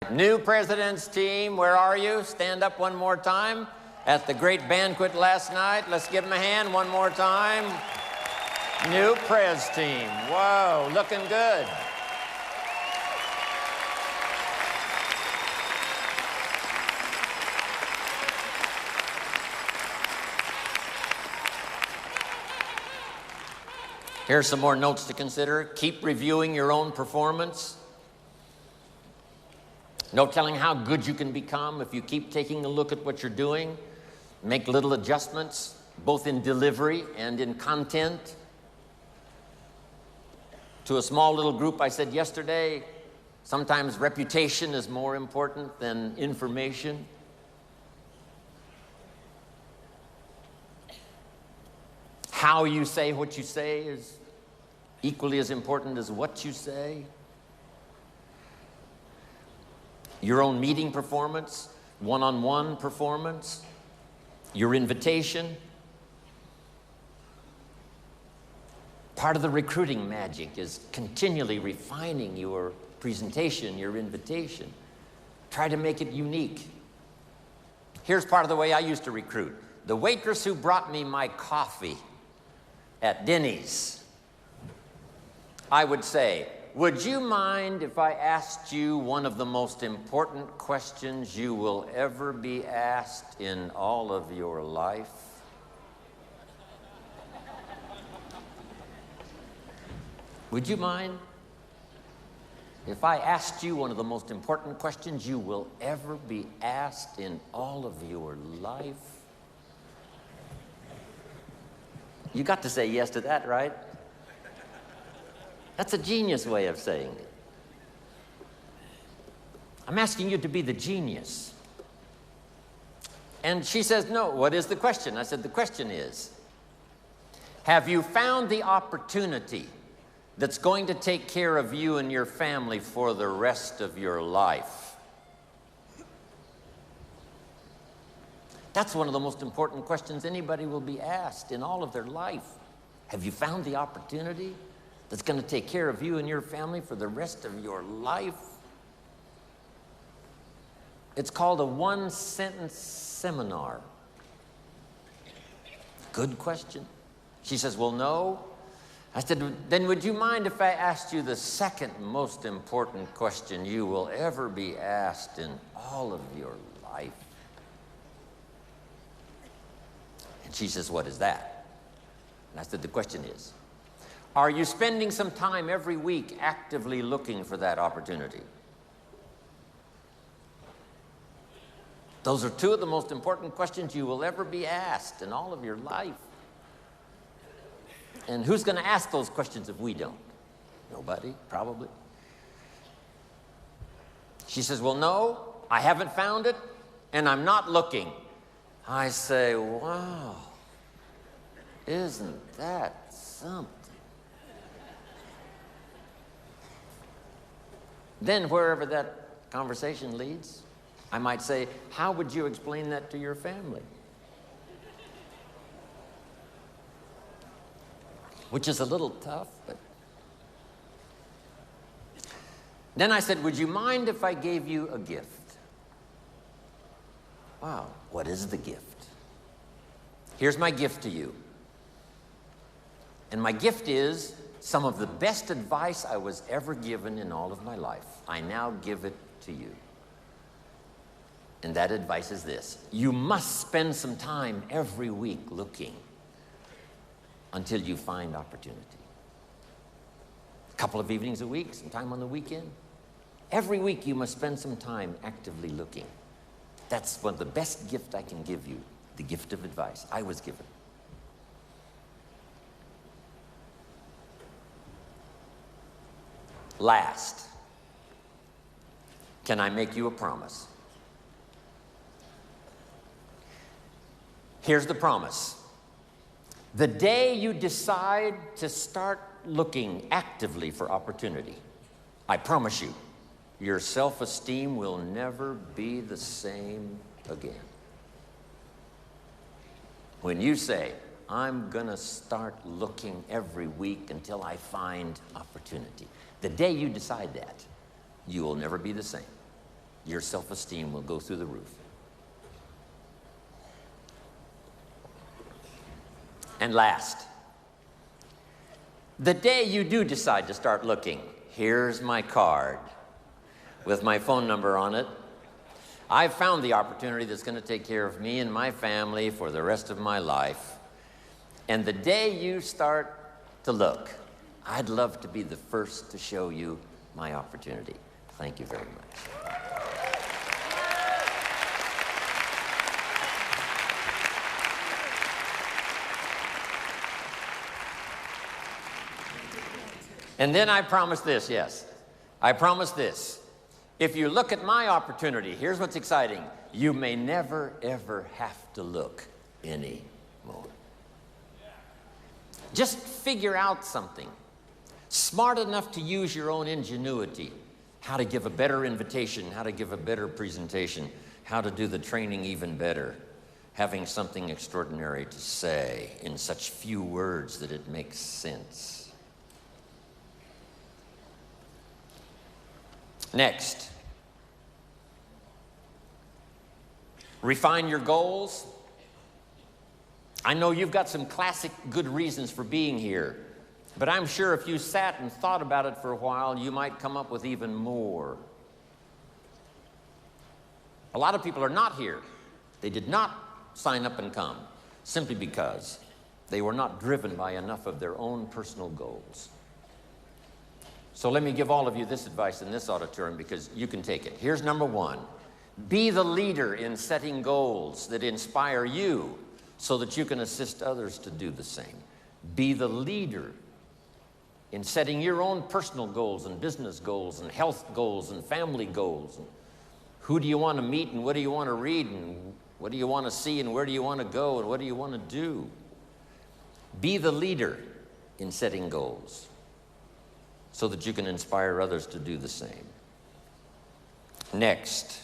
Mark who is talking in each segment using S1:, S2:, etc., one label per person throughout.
S1: New president's team, where are you? Stand up one more time. At the great banquet last night, let's give them a hand one more time. New pres team, whoa, looking good. Here's some more notes to consider. Keep reviewing your own performance. No telling how good you can become if you keep taking a look at what you're doing. Make little adjustments, both in delivery and in content. To a small little group I said yesterday, sometimes reputation is more important than information. How you say what you say is equally as important as what you say. Your own meeting performance, one-on-one performance, your invitation. Part of the recruiting magic is continually refining your presentation, your invitation. Try to make it unique. Here's part of the way I used to recruit. The waitress who brought me my coffee at Denny's, I would say, would you mind if I asked you one of the most important questions you will ever be asked in all of your life? Would you mind if I asked you one of the most important questions you will ever be asked in all of your life? You got to say yes to that, right? That's a genius way of saying it. I'm asking you to be the genius. And she says, no, what is the question? I said, the question is, have you found the opportunity that's going to take care of you and your family for the rest of your life? That's one of the most important questions anybody will be asked in all of their life. Have you found the opportunity that's going to take care of you and your family for the rest of your life? It's called a one-sentence seminar. Good question. She says, well, no. I said, then would you mind if I asked you the second most important question you will ever be asked in all of your life? And she says, what is that? And I said, the question is, are you spending some time every week actively looking for that opportunity? Those are two of the most important questions you will ever be asked in all of your life. And who's going to ask those questions if we don't? Nobody, probably. She says, well, no, I haven't found it, and I'm not looking. I say, wow, isn't that something? Then wherever that conversation leads, I might say, how would you explain that to your family? Which is a little tough, but... Then I said, would you mind if I gave you a gift? Wow, what is the gift? Here's my gift to you. And my gift is some of the best advice I was ever given in all of my life. I now give it to you. And that advice is this: you must spend some time every week looking until you find opportunity. A couple of evenings a week, some time on the weekend. Every week you must spend some time actively looking. That's one of the best gifts I can give you, the gift of advice I was given. Last, can I make you a promise? Here's the promise. The day you decide to start looking actively for opportunity, I promise you, your self-esteem will never be the same again. When you say, I'm gonna start looking every week until I find opportunity, the day you decide that, you will never be the same. your self-esteem will go through the roof. And last, the day you do decide to start looking, here's my card with my phone number on it. I've found the opportunity that's going to take care of me and my family for the rest of my life. And the day you start to look, I'd love to be the first to show you my opportunity. Thank you very much. And then I promise this, yes. I promise this. If you look at my opportunity, here's what's exciting. You may never, ever have to look anymore. Just figure out something. Smart enough to use your own ingenuity. How to give a better invitation, how to give a better presentation, how to do the training even better. Having something extraordinary to say in such few words that it makes sense. Next, refine your goals. I know you've got some classic good reasons for being here, but I'm sure if you sat and thought about it for a while, you might come up with even more. A lot of people are not here. They did not sign up and come simply because they were not driven by enough of their own personal goals. So let me give all of you this advice in this auditorium because you can take it. Here's number one. Be the leader in setting goals that inspire you so that you can assist others to do the same. Be the leader in setting your own personal goals and business goals and health goals and family goals. Who do you want to meet and what do you want to read and what do you want to see and where do you want to go and what do you want to do? Be the leader in setting goals so that you can inspire others to do the same. Next,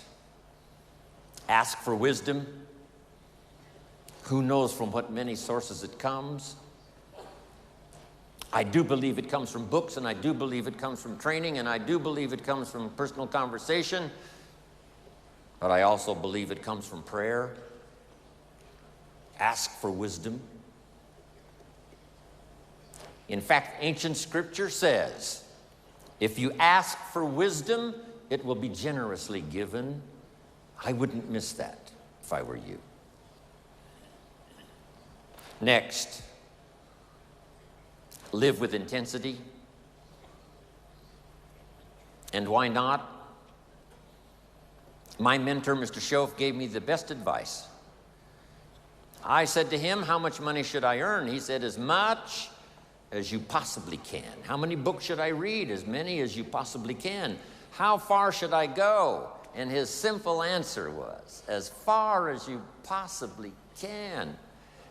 S1: ask for wisdom. Who knows from what many sources it comes? I do believe it comes from books, and I do believe it comes from training, and I do believe it comes from personal conversation, but I also believe it comes from prayer. Ask for wisdom. In fact, ancient scripture says, if you ask for wisdom, it will be generously given. I wouldn't miss that if I were you. Next, live with intensity. And why not? My mentor, Mr. Schoaf, gave me the best advice. I said to him, how much money should I earn? He said, as much as you possibly can. How many books should I read? As many as you possibly can. How far should I go? And his simple answer was, as far as you possibly can.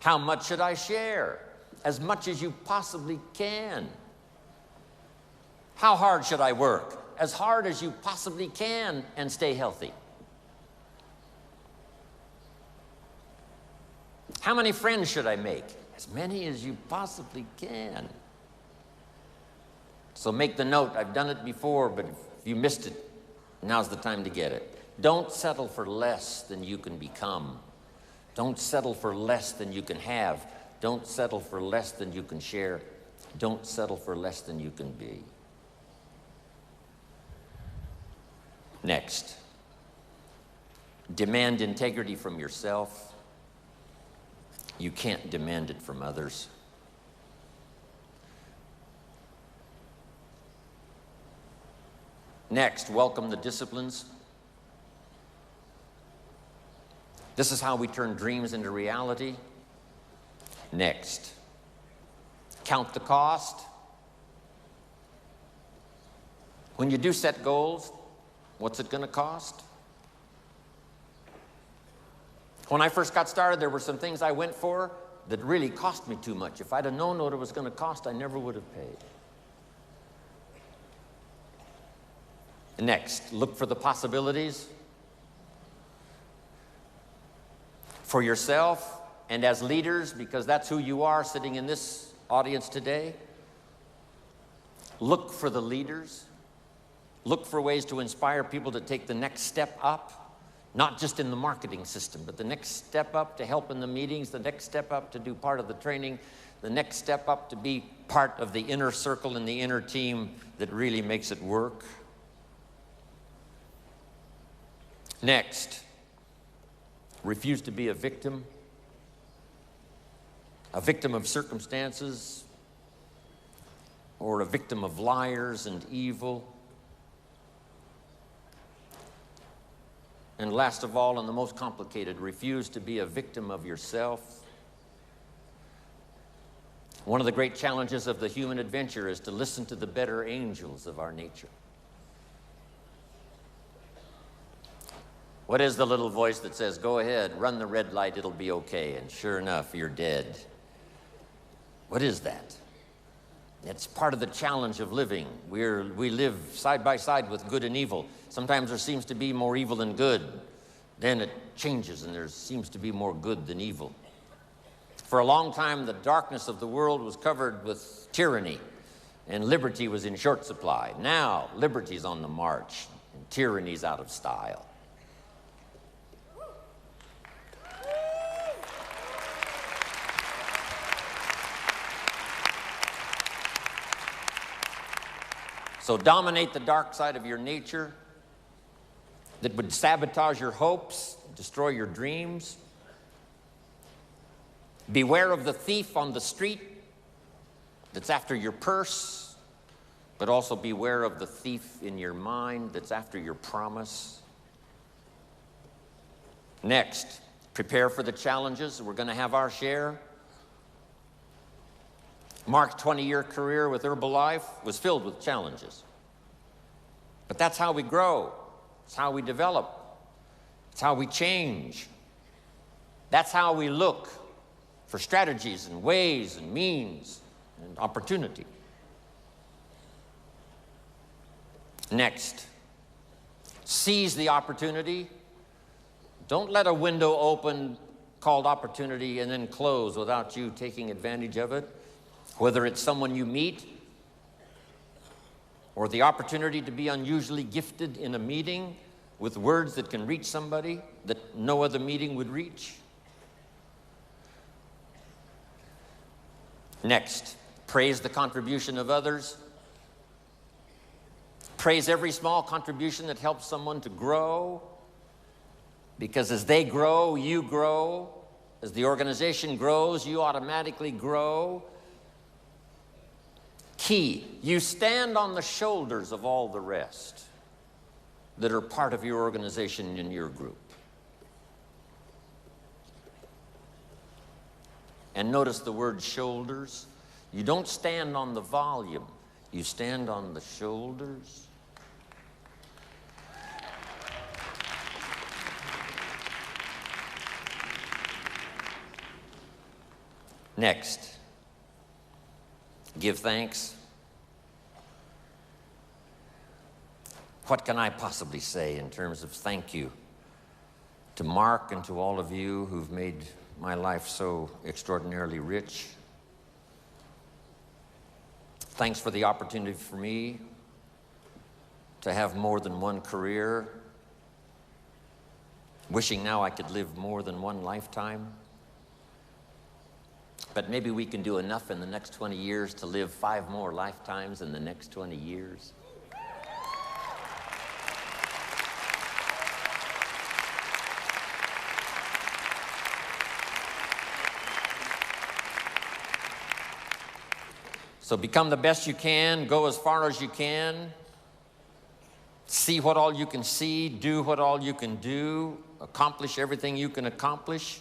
S1: How much should I share? As much as you possibly can. How hard should I work? As hard as you possibly can and stay healthy. How many friends should I make? As many as you possibly can. So make the note. I've done it before, but if you missed it, now's the time to get it. Don't settle for less than you can become. Don't settle for less than you can have. Don't settle for less than you can share. Don't settle for less than you can be. Next, demand integrity from yourself. You can't demand it from others. Next, welcome the disciplines. This is how we turn dreams into reality. Next, count the cost. When you do set goals, what's it going to cost? When I first got started, there were some things I went for that really cost me too much. If I'd have known what it was going to cost, I never would have paid. Next, look for the possibilities for yourself and as leaders, because that's who you are sitting in this audience today. Look for the leaders look for ways to inspire people to take the next step up, not just in the marketing system, but the next step up to help in the meetings, the next step up to do part of the training, the next step up to be part of the inner circle and the inner team that really makes it work. Next, refuse to be a victim of circumstances, or a victim of liars and evil. And last of all, and the most complicated, refuse to be a victim of yourself. One of the great challenges of the human adventure is to listen to the better angels of our nature. What is the little voice that says, go ahead, run the red light, it'll be okay, and sure enough, you're dead? What is that? It's part of the challenge of living. We live side by side with good and evil. Sometimes there seems to be more evil than good. Then it changes and there seems to be more good than evil. For a long time, the darkness of the world was covered with tyranny, and liberty was in short supply. Now, liberty's on the march, and tyranny's out of style. So dominate the dark side of your nature that would sabotage your hopes, destroy your dreams. Beware of the thief on the street that's after your purse, but also beware of the thief in your mind that's after your promise. Next, prepare for the challenges. We're going to have our share. Mark's 20-year career with Herbalife was filled with challenges. But that's how we grow. It's how we develop. It's how we change. That's how we look for strategies and ways and means and opportunity. Next, seize the opportunity. Don't let a window open called opportunity and then close without you taking advantage of it. Whether it's someone you meet, or the opportunity to be unusually gifted in a meeting with words that can reach somebody that no other meeting would reach. Next, praise the contribution of others. Praise every small contribution that helps someone to grow, because as they grow, you grow. As the organization grows, you automatically grow. Key, you stand on the shoulders of all the rest that are part of your organization and your group. And notice the word shoulders. You don't stand on the volume, you stand on the shoulders. Next, give thanks. What can I possibly say in terms of thank you to Mark and to all of you who've made my life so extraordinarily rich? Thanks for the opportunity for me to have more than one career. Wishing now I could live more than one lifetime. But maybe we can do enough in the next 20 years to live 5 more lifetimes in the next 20 years. So become the best you can, go as far as you can, see what all you can see, do what all you can do, accomplish everything you can accomplish.